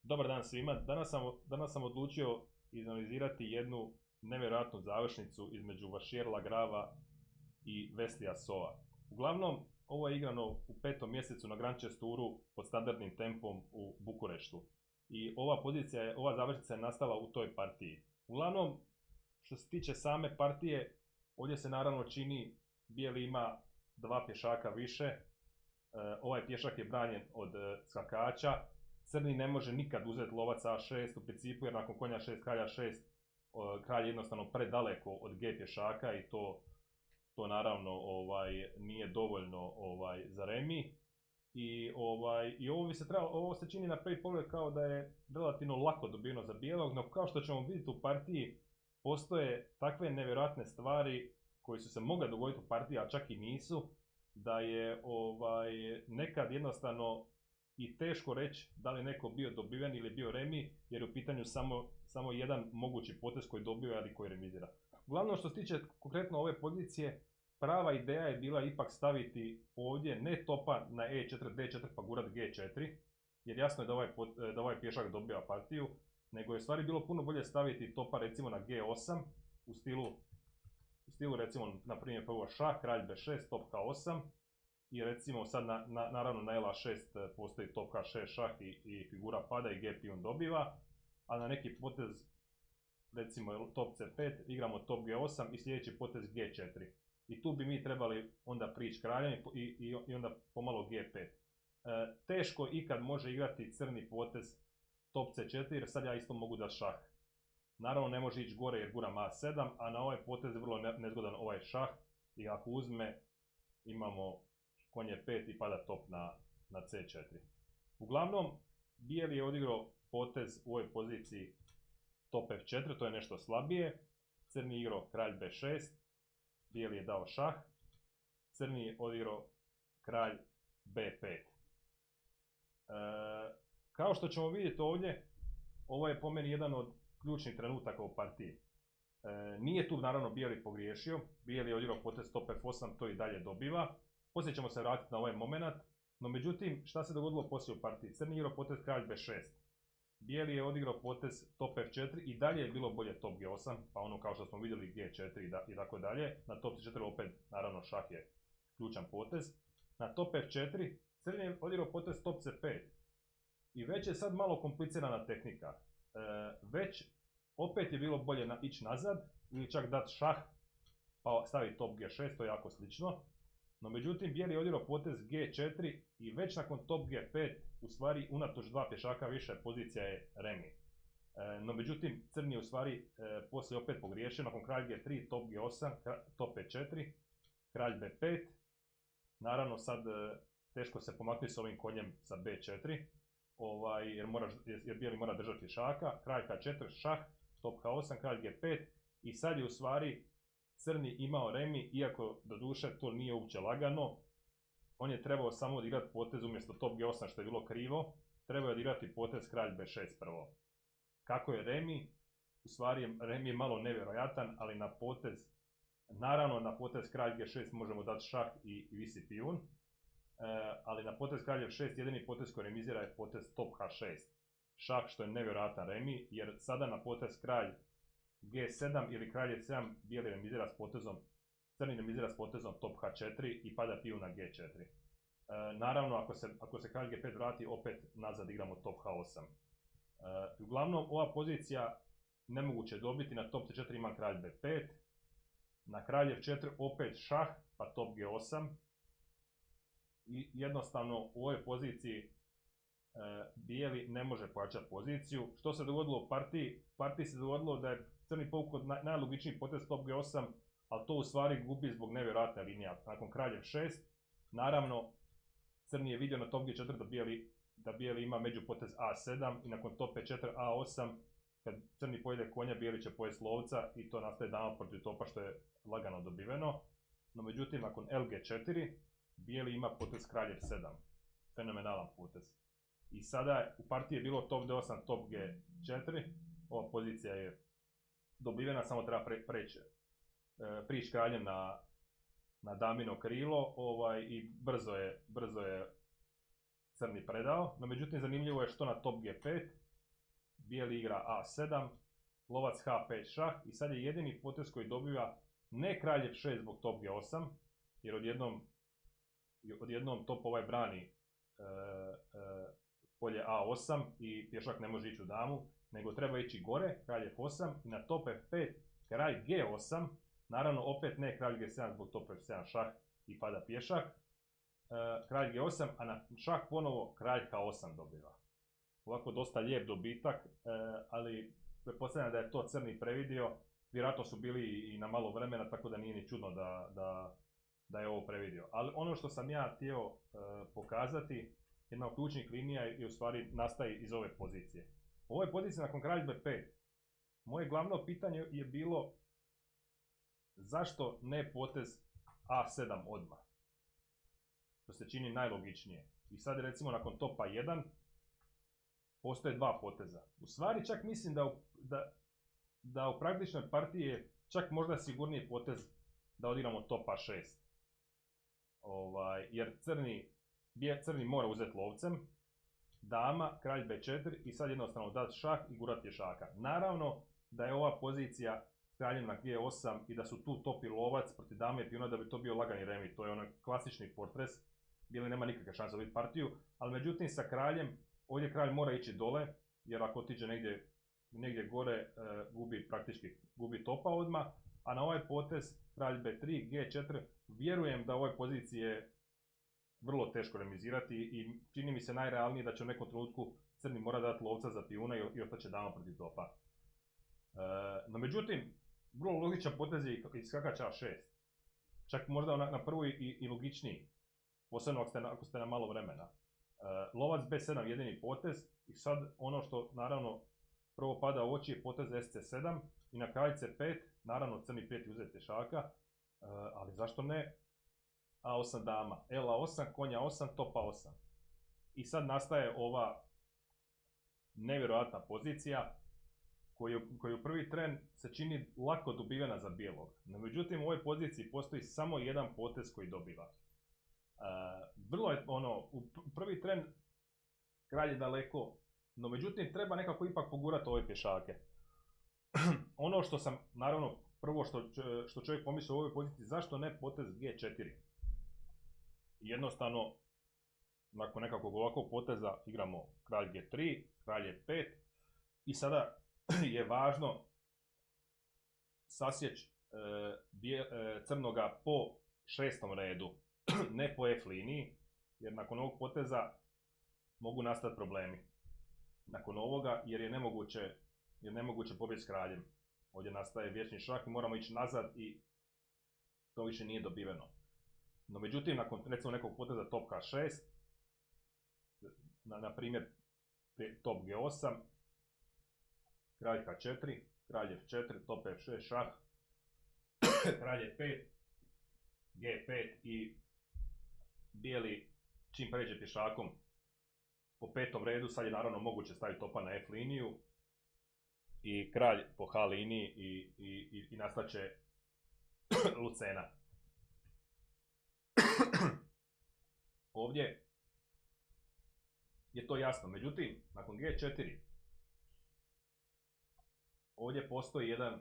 Dobar dan svima. Danas sam odlučio izanalizirati jednu nevjerojatnu završnicu između Vašir Lagrava i Weslija Soa. Uglavnom, ovo je igrano u 5. mjesecu na Grand Chess Touru pod standardnim tempom u Bukureštu. I ova završnica je nastala u toj partiji. Uglavnom, što se tiče same partije, ovdje se naravno čini bijeli ima dva pješaka više. Ovaj pješak je branjen od skakača. Crni ne može nikad uzeti lovac A6 u principu jer nakon konja 6, kralja 6, kralj je jednostavno predaleko od G pješaka i to naravno nije dovoljno za remi. I ovo se čini na prvi pogled kao da je relativno lako dobijeno za bijelog, no kao što ćemo vidjeti u partiji, postoje takve nevjerojatne stvari koje su se mogle dogoditi u partiji, a čak i nisu, da je nekad jednostavno i teško reći da li je neko bio dobiven ili bio remi, jer je u pitanju samo jedan mogući potez koji dobio ali koji remizira. Uglavnom, što se tiče konkretno ove pozicije, prava ideja je bila ipak staviti ovdje ne topa na E4, D4 pa gurat G4, jer jasno je da ovaj pješak dobiva partiju, nego je u stvari bilo puno bolje staviti topa recimo na G8 u stilu recimo na primjer prvo šah, kralj B6, top H8 i recimo sad naravno na LA6 postoji top H6 šah i figura pada i G pijun dobiva, a na neki potez recimo top C5 igramo top G8 i sljedeći potez G4. I tu bi mi trebali onda prići kraljem i onda pomalo G5. Teško ikad može igrati crni potez top C4 jer sad ja isto mogu dati šah. Naravno ne može ići gore jer guram A7, a na ovaj potez je vrlo nezgodan ovaj šah i ako uzme imamo konje 5 i pada top na C4. Uglavnom, bijeli je odigrao potez u ovoj poziciji top F4, to je nešto slabije. Crni je igrao kralj B6, bijeli je dao šah, crni je odigrao kralj B5. Kao što ćemo vidjeti ovdje, ovo je po meni jedan od ključnih trenutaka u partiji. Nije tu naravno bijeli pogriješio, bijeli je odigrao potez top F8, to i dalje dobiva. Poslije ćemo se vratiti na ovaj moment, no međutim šta se dogodilo poslije u partiji? Crni je igrao potez kralj B6, bijeli je odigrao potez top F4 i dalje je bilo bolje top G8, pa ono kao što smo vidjeli G4 i tako dalje. Na top C4 opet naravno šah je ključan potez. Na top F4 crni je odigrao potez top C5 i već je sad malo komplicirana tehnika. Već opet je bilo bolje ići nazad ili čak dati šah pa staviti top G6, to je jako slično. No međutim, bijeli je odigrao potez G4 i već nakon top G5, u stvari unatoč dva pješaka više, pozicija je remi. No međutim, crni je u stvari poslije opet pogriješio, nakon kralj G3, top G8, top E4, kralj B5. Naravno sad teško se pomaknuti s ovim konjem sa B4, jer bijeli mora držati pješaka, kralj H4, šah, top H8, kralj G5 i sad je u stvari crni imao remi, iako doduše to nije uopće lagano. On je trebao samo odigrati potez umjesto top G8 što je bilo krivo, trebao je odigrati potez kralj B6 prvo. Kako je remi? U stvari remi je malo nevjerojatan, ali naravno na potez kralj G6 možemo dati šah i visi pijun, ali na potez kralj F6 jedini potez koji remizira je potez top H6. Šah što je nevjerojatan remi, jer sada na potez kralj G7 ili kralj F7 bijeli remizira s potezom, crni remizira s potezom top H4 i pada pijun na G4. Naravno ako se kralj G5 vrati opet nazad igramo top H8. Uglavnom ova pozicija nemoguće dobiti, na top C4 ima kralj B5, na kralj F4 opet šah pa top G8 i jednostavno u ovoj poziciji bijeli ne može pojačati poziciju. Što se dogodilo u partiji? U partiji se dogodilo da je crni povukao najlogičniji potez top G8, ali to u stvari gubi zbog nevjerojatne linije. Nakon kralj F6, naravno crni je vidio na top G4 da bijeli ima međupotez A7 i nakon top E4 A8, kad crni pojede konja, bijeli će pojesti lovca i to nastaje dama protiv topa što je lagano dobiveno. No međutim, nakon LG4, bijeli ima potez kralj F7. Fenomenalan potez. I sada u partiji je bilo top D8, top G4, ova pozicija je dobivena, samo treba prići kraljem na damino krilo i brzo je crni predao. No međutim zanimljivo je što na top G5, bijeli igra A7, lovac H5 šah i sad je jedini potez koji dobiva ne kralj F6 zbog top G8, jer odjednom top brani polje A8 i pješak ne može ići u damu, nego treba ići gore, kralj F8 i na top F5 kralj G8, naravno opet ne kralj G7 zbog top F7 šah i pada pješak, kralj G8, a na šah ponovo kralj H8 dobiva. Ovako dosta lijep dobitak, ali pretpostavljam da je to crni previdio, vjerojatno su bili i na malo vremena, tako da nije ni čudno da je ovo previdio. Ali ono što sam ja htio pokazati, jedna od ključnih linija je u stvari nastaje iz ove pozicije. U ovoj poziciji nakon kralj B5, moje glavno pitanje je bilo zašto ne potez A7 odmah? To se čini najlogičnije. I sad recimo nakon topa 1 postoje dva poteza. U stvari čak mislim da u praktičnoj partiji je čak možda sigurniji potez da odigramo topa 6. Jer crni mora uzeti lovcem, dama, kralj B4 i sad jednostavno dati šah i gurat pješaka. Naravno da je ova pozicija s kraljem na G8 i da su tu top i lovac protiv dame i pijuna da bi to bio lagani remi. To je onaj klasični portres, bijeli nema nikakve šanse dobiti partiju, ali međutim sa kraljem, ovdje kralj mora ići dole, jer ako otiđe negdje gore gubi topa odmah, a na ovaj potez kralj B3, G4, vjerujem da u ovoj poziciji je vrlo teško remizirati i čini mi se najrealnije da će u nekom trenutku crni mora dati lovca za pijuna i ostaće dama protiv topa. No međutim, vrlo logičan potez je i skakač A6. Čak možda na prvu i logičniji, posebno ako ste na malo vremena. Lovac B7 jedini potez i sad ono što naravno prvo pada u oči je potez SC7 i na kralj C5, naravno crni prijeti uzeti pješaka, ali zašto ne A8 dama, LA8, konja 8, topa 8. I sad nastaje ova nevjerojatna pozicija koju prvi tren se čini lako dobivena za bijelog. No međutim u ovoj poziciji postoji samo jedan potez koji dobiva. Vrlo je u prvi tren kralj je daleko, no međutim treba nekako ipak pogurati ove pješake. Ono što sam, naravno, prvo što čovjek pomisli u ovoj poziciji, zašto ne potez G4? Jednostavno, nakon nekakvog ovakvog poteza igramo kralj G3, kralj E5 i sada je važno sasjeći crnoga po 6. redu, ne po F liniji, jer nakon ovog poteza mogu nastati problemi. Nakon ovoga, jer je nemoguće pobjeći s kraljem. Ovdje nastaje vječni šah i moramo ići nazad i to više nije dobiveno. No međutim, nakon recimo nekog poteza top H6, na primjer top G8, kralj H4, kralj F4, top F6, šah, kralj E5, G5 i bijeli čim pređe pješakom po 5. redu, sad je naravno moguće staviti topa na F liniju i kralj po H liniji i nastaće Lucena. Ovdje je to jasno, međutim, nakon G4 ovdje postoji jedan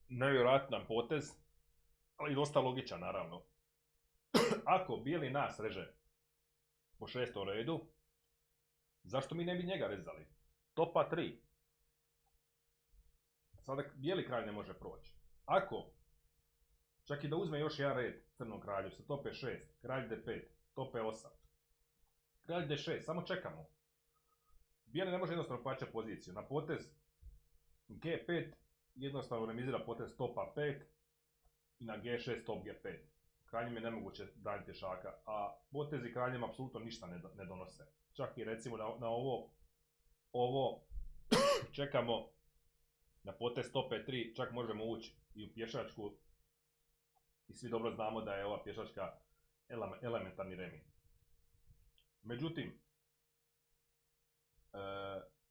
nevjerojatan potez, ali dosta logičan naravno. Ako bijeli nas reže po 6. redu, zašto mi ne bi njega rezali? Topa 3. Sada bijeli kralj ne može proći. Ako, čak i da uzme još jedan red crnom kralju sa top E6, kralj D5, top E8, kralj D6, samo čekamo. Bijeli ne može jednostavno plaćati poziciju. Na potez G5 jednostavno remizira potez topa 5 i na G6 top G5. Kraljem je nemoguće dati pješaka, a potezi kraljem apsolutno ništa ne donose. Čak i recimo na ovo čekamo na potez top E3, čak možemo ući i u pješačku i svi dobro znamo da je ova pješačka elementarni remi. Međutim,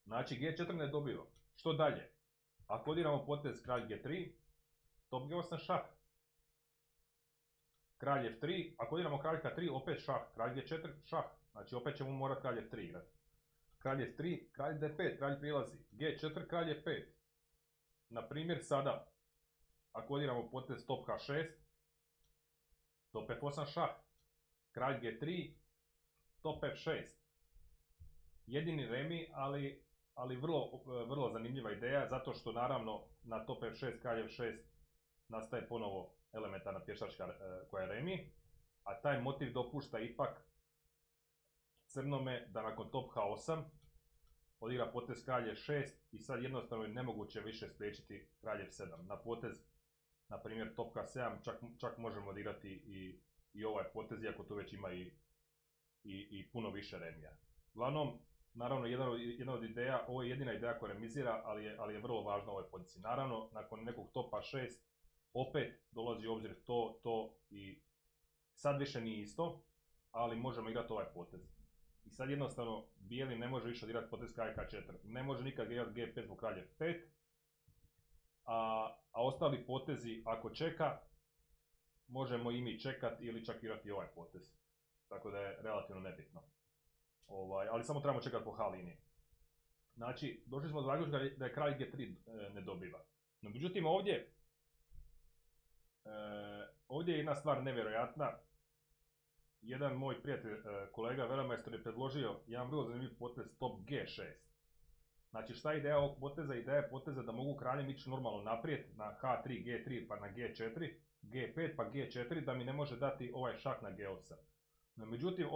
znači G4 ne dobiva. Što dalje? Ako odiramo potez kralj G3, top G8 šah. Kralj F3, ako odiramo kralj K3, opet šah. Kralj G4 šah. Znači opet ćemo morati kralj F3 igrati. kralj F3, kralj D5, kralj prilazi, G4, kralj E5. Na primjer sada, ako odiramo potez top H6, top F8 šah, kralj G3, top F6. Jedini remi, ali vrlo zanimljiva ideja, zato što naravno na top F6, kralj F6 nastaje ponovo elementarna pješačka koja je remi, a taj motiv dopušta ipak crnome da nakon top H8 odigra potez kralj F6 i sad jednostavno je nemoguće više spriječiti kralj F7. Na potez, na primjer top H7, čak možemo odigrati i ovaj potez, iako tu već ima i puno više remija. Uglavnom, naravno, jedna od ideja, ovo je jedina ideja koja remizira, ali je vrlo važna u ovoj poziciji. Naravno, nakon nekog topa 6, opet dolazi u obzir to i sad više nije isto, ali možemo igrati ovaj potez. I sad jednostavno, bijeli ne može više odigrati potez kralj K4. Ne može nikad igrati G5 zbog kralj F5, a ostali potezi, ako čeka, možemo i mi čekati ili čak igrati ovaj potez. Tako da je relativno nebitno. Ali samo trebamo čekati po H liniji. Znači, došli smo do zaključka da je kralj G3 ne dobiva. No, međutim, ovdje je jedna stvar nevjerojatna. Jedan moj prijatelj, kolega Velemajstor, je predložio jedan vrlo zanimljiv potez top G6. Znači, šta je ideja ovog poteza? Ideja je poteza da mogu kraljem ići normalno naprijed na H3, G3 pa na G4, G5 pa G4, da mi ne može dati ovaj šah na G8. No, međutim,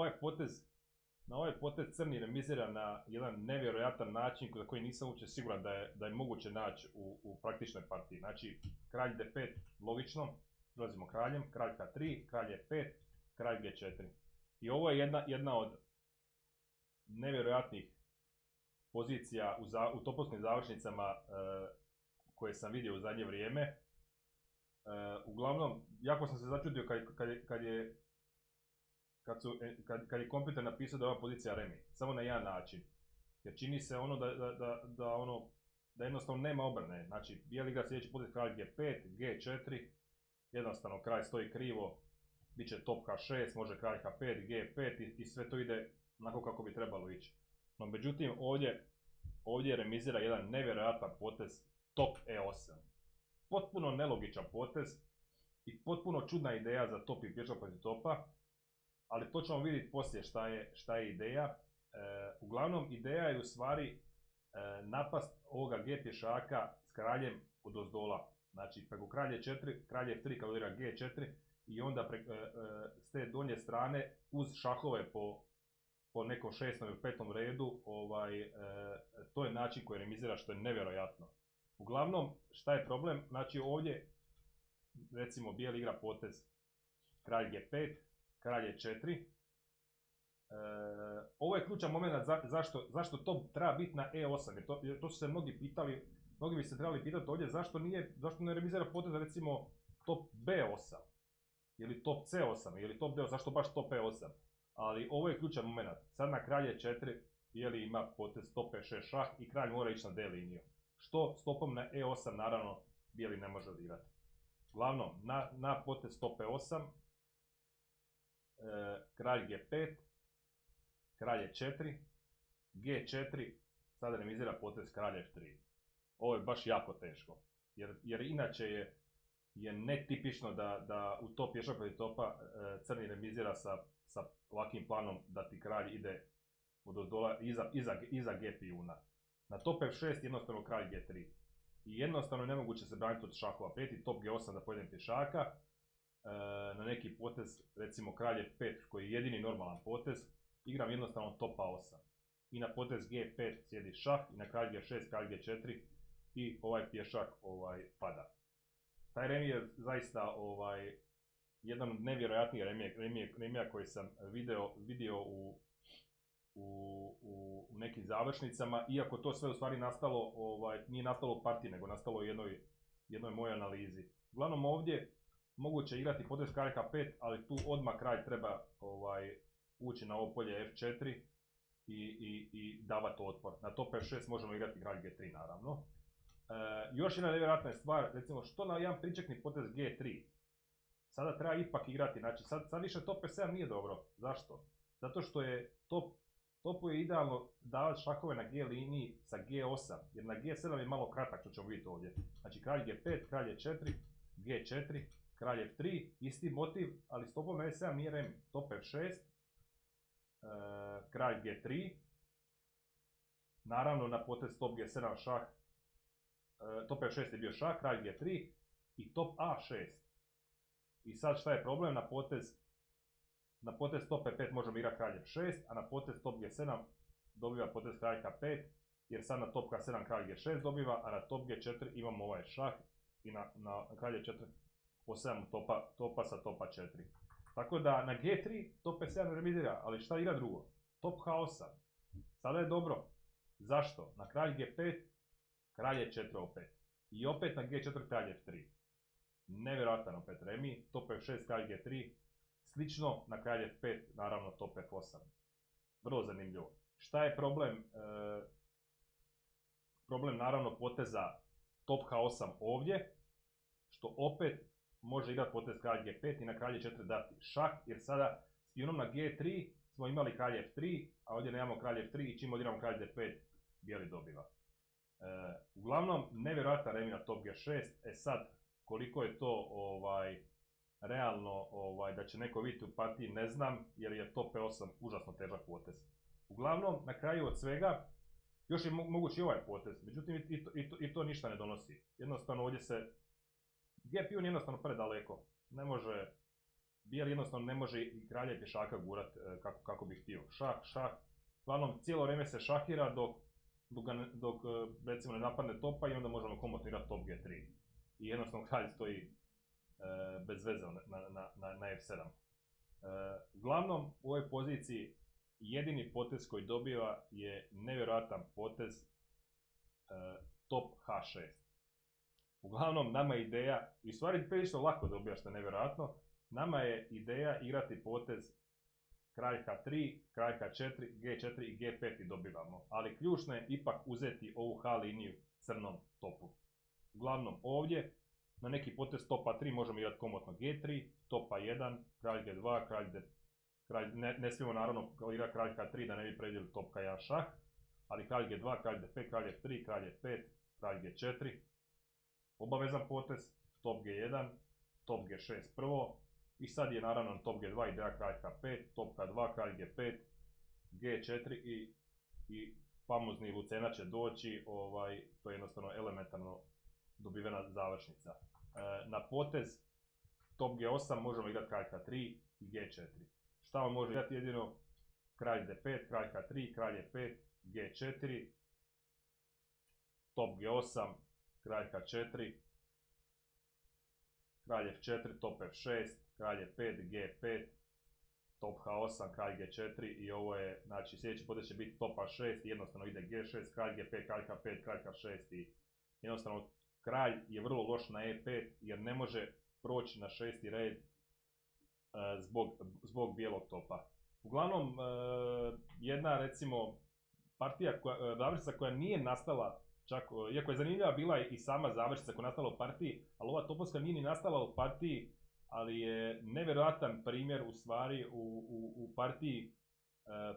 na ovaj potez crni remizira na jedan nevjerojatan način za koji nisam uopće siguran da je moguće naći u praktičnoj partiji. Znači, kralj D5, logično, prilazimo kraljem, kralj H3, kralj E5, kralj G4. I ovo je jedna od nevjerojatnih pozicija u topovskim završnicama koje sam vidio u zadnje vrijeme. Uglavnom, jako sam se začudio kad je kompjuter napisao da je ova pozicija remi, samo na jedan način. Jer čini se da jednostavno nema obrane. Znači, bijeli igra sljedeći potez kralj G5, G4, jednostavno kralj stoji krivo, bit će top H6, može kralj H5, G5 i sve to ide onako kako bi trebalo ići. No, međutim, ovdje remizira jedan nevjerojatan potez top E8. Potpuno nelogičan potez i potpuno čudna ideja za top i pješak protiv topa, ali to ćemo vidjeti poslije šta je ideja. Uglavnom, ideja je u stvari napast ovoga G pješaka s kraljem odozdola. Znači, preko kralje 4, kralj F3 kad odira G4 i onda s te donje strane uz šahove po nekom 6. ili 5. redu, to je način koji remizira, što je nevjerojatno. Uglavnom, šta je problem? Znači, ovdje, recimo, bijeli igra potez kralj G5, kralj E4. Ovo je ključan moment zašto to treba biti na E8, jer to su se mnogi pitali, mnogi bi se trebali pitati ovdje zašto ne remizira potez, recimo, top B8, ili top C8, ili top D8, zašto baš top E8. Ali ovo je ključan moment. Sad na kralj E4 bijeli ima potez top E6 šah i kralj mora ići na D liniju. Što stopom na E8 naravno bijeli ne može odigrati. Uglavnom, na potez top E8, kralj G5, kralj E4, G4, sada remizira potez kralj F3. Ovo je baš jako teško, jer inače je netipično da u top pješak protiv topa crni remizira sa ovakvim planom da ti kralj ide odozdola iza G pijuna. Na top F6 jednostavno kralj G3. I jednostavno je nemoguće se braniti od šahova. Prijeti top G8 za pojedin pješaka, na neki potez, recimo kralj F5 koji je jedini normalan potez, igram jednostavno top A8. I na potez G5 sjedi šah i na kralj G6, kralj G4 i ovaj pješak pada. Taj remi je zaista jedan od nevjerojatnijih remija koji sam vidio u nekim završnicama, iako to sve u stvari nastalo, nije nastalo u partiji, nego nastalo u jednoj mojoj analizi. Uglavnom ovdje moguće igrati potez kralj H5, ali tu odmah kralj treba ući na ovo polje F4 i davati otpor. Na top F6 možemo igrati kralj G3 naravno. Još jedna nevjerojatna stvar, recimo što na jedan pričekni potez G3. Sada treba ipak igrati, znači sad više top F7 nije dobro. Zašto? Zato što je top Topu je idealno davati šahove na G liniji sa G8, jer na G7 je malo kratak, što ćemo vidjeti ovdje. Znači kralj G5, kralj E4, G4, kralj F3, isti motiv, ali s topom na E7 nije remi. Top F6, kralj G3, naravno na potez top G7 šah, top F6 je bio šah, kralj G3 i top A6. I sad šta je problem? Na potez top E5 možemo igrati kralj F6, a na potez top G7 dobiva potez kralj K5, jer sad na top K7 kralj G6 dobiva, a na top G4 imamo ovaj šah i na kralj E4 osvajamo topa sa topa 4. Tako da na G3 top E7 remizira, ali šta igra drugo? Top H8. Sada je dobro. Zašto? Na kralj G5 kralj E4 opet. I opet na G4 kralj F3. Nevjerojatan opet remi, top F6 kralj G3. Slično na kralj F5, naravno top F8. Vrlo zanimljivo. Šta je problem? Problem naravno poteza top H8 ovdje, što opet može igrati potez kralj G5 i na kralj 4 dati šah, jer sada s pionom na G3 smo imali kralj F3, a ovdje nemamo kralj F3 i čim odigramo kralj D5, bijeli dobiva. Uglavnom, nevjerojatan remi na top G6, sad koliko je to realno da će neko vidjeti u partiji ne znam, jer je top E8 užasno težak potez. Uglavnom, na kraju od svega, još je mogući ovaj potez, međutim i to ništa ne donosi. Jednostavno ovdje se G pion jednostavno predaleko. Ne može, bijeli jednostavno ne može i kralja i pješaka gurat kako bi htio. Šah. Uglavnom, cijelo vrijeme se šahira dok recimo ne napadne topa i onda možemo komotno igrati top G3. I jednostavno kralj stoji bez veze na F7. Uglavnom, u ovoj poziciji jedini potez koji dobiva je nevjerojatan potez top H6. Uglavnom, nama je ideja, i u stvari prilično lako dobija što je nevjerojatno, nama je ideja igrati potez kralj H3, kralj H4, G4 i G5 i dobivamo. Ali ključno je ipak uzeti ovu H liniju crnom topu. Uglavnom, ovdje na neki potez topa 3 možemo igrati komotno G3, topa 1, kralj G2, ne smijemo naravno igrati kralj H3 da ne bi predjeli top K1 šah, ali kralj G2, kralj D5, kralj F3, kralj F5, kralj G4, obavezan potez, top G1, top G6 prvo, i sad je naravno top G2 ideja kralj K5, top K2, kralj G5, G4 i famozni Lucena će doći, to je jednostavno elementarno dobivena završnica. Na potez top G8 možemo igrati kralj K3 i G4. Šta on može igrati? Jedino kralj D5, kralj K3, kralj E5, G4, top G8, kralj K4, kralj F4, top F6, kralj E5, G5, top H8, kralj G4 i ovo je, znači sljedeći potez će biti top A6 i jednostavno ide G6, kralj G5, kralj K5, kralj K6 i jednostavno kralj je vrlo loš na E5 jer ne može proći na 6. red zbog bijelog topa. Uglavnom, jedna recimo partija, završnica koja nije nastala, čak, iako je zanimljiva bila i sama završnica koja je nastala u partiji, ali ova topovska nije ni nastala u partiji, ali je nevjerojatan primjer u stvari u partiji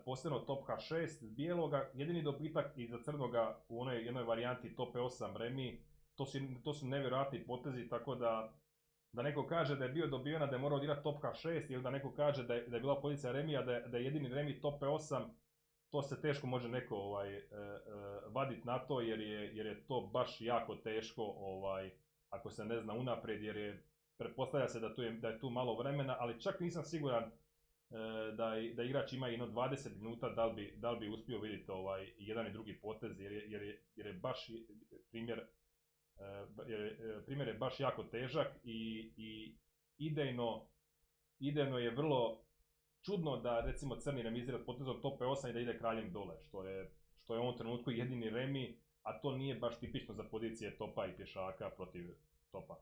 posebno top H6 bijeloga, jedini dobitak iza crnoga u onoj jednoj varijanti top E8 remi, to su nevjerojatni potezi, tako da neko kaže da je bio dobivena da je morao odigrati top H6 ili da neko kaže da je bila pozicija remija, da je jedini remi top E8, to se teško može neko vaditi na to jer je to baš jako teško ako se ne zna unaprijed, jer pretpostavlja se da je tu malo vremena, ali čak nisam siguran da igrač ima jedno 20 minuta da li bi uspio vidjeti jedan i drugi potez, jer je baš primjer je baš jako težak i idejno je vrlo čudno da recimo crni remizira s potezom top E8 i da ide kraljem dole, što je u ovom trenutku jedini remi, a to nije baš tipično za pozicije topa i pješaka protiv topa.